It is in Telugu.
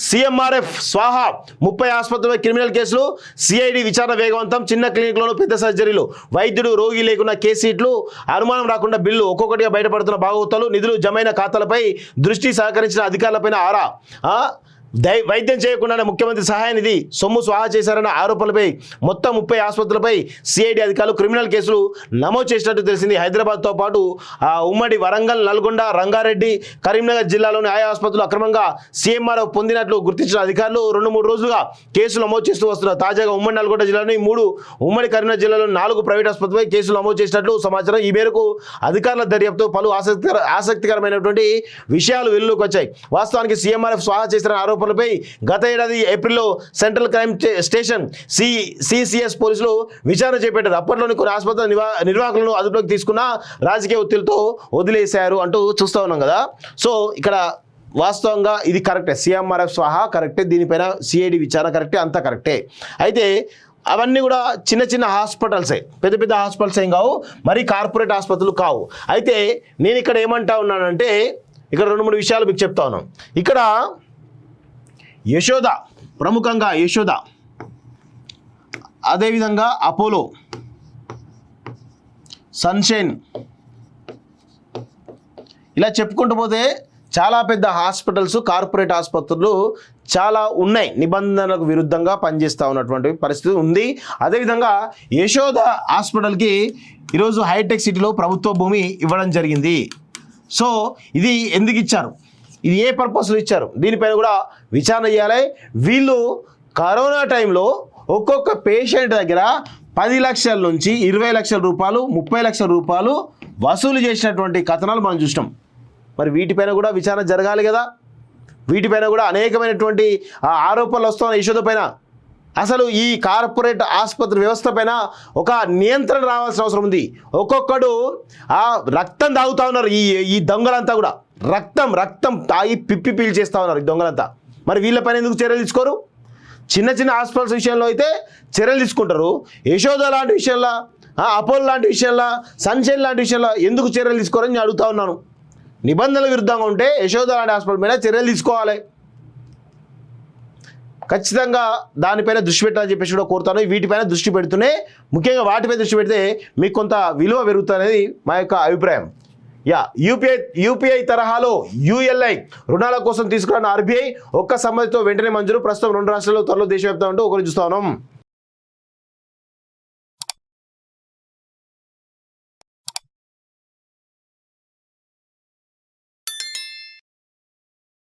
సీఎంఆర్ఎఫ్ స్వాహా 30 ఆసుపత్రులపై క్రిమినల్ కేసులు సిఐడి విచారణ వేగవంతం చిన్న క్లినిక్లోనూ పెద్ద సర్జరీలు వైద్యుడు రోగి లేకున్న కేసీట్లు అనుమానం రాకుండా బిల్లు ఒక్కొక్కటిగా బయటపడుతున్న భాగవతాలు నిధులు జమైన ఖాతాలపై దృష్టి సహకరించిన అధికారులపైన ఆరా వైద్యం చేయకుండానే ముఖ్యమంత్రి సహాయ నిధి సొమ్ము స్వాహా చేశారన్న ఆరోపణలపై మొత్తం 30 ఆసుపత్రులపై సిఐడి అధికారులు క్రిమినల్ కేసులు నమోదు చేసినట్టు తెలిసింది. హైదరాబాద్తో పాటు ఉమ్మడి వరంగల్, నల్గొండ, రంగారెడ్డి, కరీంనగర్ జిల్లాలోని ఆయా ఆసుపత్రులు అక్రమంగా సీఎంఆర్ఎఫ్ పొందినట్లు గుర్తించిన అధికారులు 2-3 రోజులుగా కేసులు నమోదు చేస్తూ వస్తున్నారు. తాజాగా ఉమ్మడి నల్గొండ జిల్లాలోని 3, ఉమ్మడి కరీంనగర్ జిల్లాలోని 4 ప్రైవేట్ ఆసుపత్రులపై కేసులు నమోదు చేసినట్లు సమాచారం. ఈ మేరకు అధికారుల దర్యాప్తు పలు ఆసక్తికరమైనటువంటి విషయాలు వెలుగులోకి వచ్చాయి. వాస్తవానికి సీఎంఆర్ఎఫ్ స్వాహా చేసిన ఆరోపణ పై గత ఏడాది ఏప్రిల్లో సెంట్రల్ క్రైమ్ స్టేషన్ సిసిఎస్ పోలీసులు విచారణ చేపట్టారు. అప్పట్లోని కొన్ని ఆసుపత్రుల నిర్వాహకులను అదుపులోకి తీసుకున్న రాజకీయ ఒత్తిడితో వదిలేశారు అంటూ చూస్తూ ఉన్నాం కదా. సో ఇక్కడ వాస్తవంగా ఇది కరెక్టే, సీఎంఆర్ఎఫ్ స్వాహా కరెక్టే, దీనిపైన సిఐడి విచారణ కరెక్టే, అంతా కరెక్టే. అయితే అవన్నీ కూడా చిన్న చిన్న హాస్పిటల్సే, పెద్ద పెద్ద హాస్పిటల్స్ ఏం కావు, మరి కార్పొరేట్ ఆసుపత్రులు కావు. అయితే నేను ఇక్కడ ఏమంటా ఉన్నానంటే ఇక్కడ 2-3 విషయాలు మీకు చెప్తా ఉన్నాను. ఇక్కడ యశోద, ప్రముఖంగా యశోద, అదేవిధంగా అపోలో, సన్షైన్, ఇలా చెప్పుకుంటూ పోతే చాలా పెద్ద హాస్పిటల్స్, కార్పొరేట్ ఆసుపత్రులు చాలా ఉన్నాయి. నిబంధనలకు విరుద్ధంగా పనిచేస్తూ ఉన్నటువంటి పరిస్థితి ఉంది. అదేవిధంగా యశోద హాస్పిటల్కి ఈరోజు హైటెక్ సిటీలో ప్రభుత్వ భూమి ఇవ్వడం జరిగింది. సో ఇది ఎందుకు ఇచ్చారు, ఇది ఏ పర్పస్లో ఇచ్చారు, దీనిపైన కూడా విచారణ చేయాలి. వీళ్ళు కరోనా టైంలో ఒక్కొక్క పేషెంట్ దగ్గర 10 లక్షల నుంచి 20 లక్షల రూపాయలు, 30 లక్షల రూపాయలు వసూలు చేసినటువంటి కథనాలు మనం చూసినాం. మరి వీటిపైన కూడా విచారణ జరగాలి కదా. వీటిపైన కూడా అనేకమైనటువంటి ఆరోపణలు వస్తున్నాయి యశోద పైన. అసలు ఈ కార్పొరేట్ ఆసుపత్రి వ్యవస్థ పైన ఒక నియంత్రణ రావాల్సిన అవసరం ఉంది. ఒక్కొక్కడు రక్తం తాగుతూ ఉన్నారు, ఈ దొంగలంతా కూడా రక్తం తాగి పిప్పి పీల్చేస్తూ ఉన్నారు ఈ దొంగలంతా. మరి వీళ్ళపైన ఎందుకు చర్యలు తీసుకోరు? చిన్న చిన్న హాస్పిటల్స్ విషయంలో అయితే చర్యలు తీసుకుంటారు. యశోద లాంటి విషయంలో, అపోలో లాంటి విషయంలో, సన్షైన్ లాంటి విషయంలో ఎందుకు చర్యలు తీసుకోరని నేను అడుగుతా ఉన్నాను. నిబంధనల విరుద్ధంగా ఉంటే యశోద లాంటి హాస్పిటల్ మీద చర్యలు తీసుకోవాలి. ఖచ్చితంగా దానిపైన దృష్టి పెట్టాలని చెప్పేసి కూడా కోరుతాను. వీటిపైన దృష్టి పెడుతూనే, ముఖ్యంగా వాటిపై దృష్టి పెడితే మీకు కొంత విలువ పెరుగుతుందనేది మా యొక్క అభిప్రాయం. యూపీఐ తరహాలో యూఎల్ఐ రుణాల కోసం తీసుకురాన్న ఆర్బీఐ ఒక్క సమ్మతితో వెంటనే మంజూరు. ప్రస్తుతం 2 రాష్ట్రాల్లో త్వరలో దేశవ్యాప్తంగా ఉంటూ ఒకరు చూస్తా ఉన్నాం.